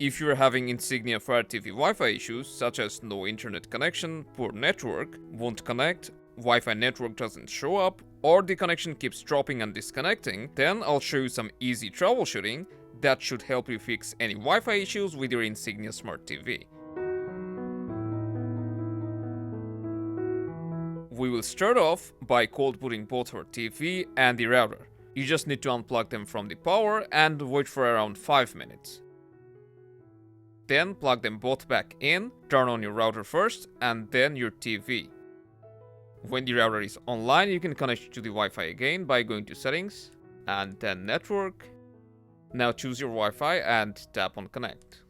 If you're having Insignia Fire TV Wi-Fi issues, such as no internet connection, poor network, won't connect, Wi-Fi network doesn't show up, or the connection keeps dropping and disconnecting, then I'll show you some easy troubleshooting that should help you fix any Wi-Fi issues with your Insignia Smart TV. We will start off by cold booting both our TV and the router. You just need to unplug them from the power and wait for around 5 minutes. Then plug them both back in, turn on your router first and then your TV. When the router is online, you can connect to the Wi-Fi again by going to Settings and then Network. Now choose your Wi-Fi and tap on Connect.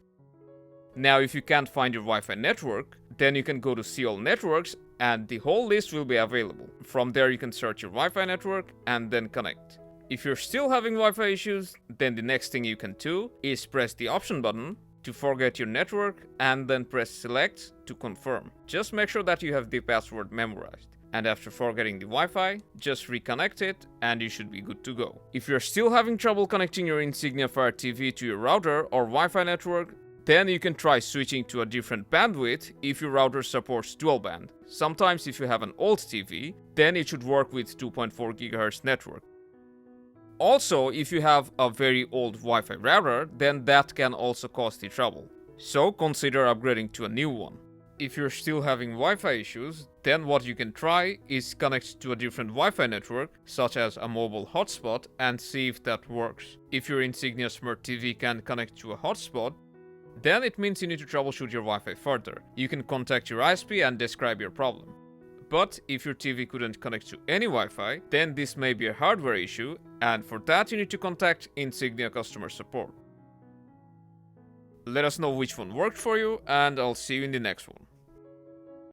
Now if you can't find your Wi-Fi network, then you can go to See All Networks and the whole list will be available. From there you can search your Wi-Fi network and then connect. If you're still having Wi-Fi issues, then the next thing you can do is press the option button to forget your network and then press select to confirm. Just make sure that you have the password memorized. And after forgetting the Wi-Fi, just reconnect it and you should be good to go. If you're still having trouble connecting your Insignia Fire TV to your router or Wi-Fi network, then you can try switching to a different bandwidth if your router supports dual band. Sometimes if you have an old TV, then it should work with 2.4 GHz network. Also, if you have a very old Wi-Fi router, then that can also cause the trouble. So consider upgrading to a new one. If you're still having Wi-Fi issues, then what you can try is connect to a different Wi-Fi network, such as a mobile hotspot, and see if that works. If your Insignia Smart TV can connect to a hotspot, then it means you need to troubleshoot your Wi-Fi further. You can contact your ISP and describe your problem. But if your TV couldn't connect to any Wi-Fi, then this may be a hardware issue, and for that you need to contact Insignia customer support. Let us know which one worked for you, and I'll see you in the next one.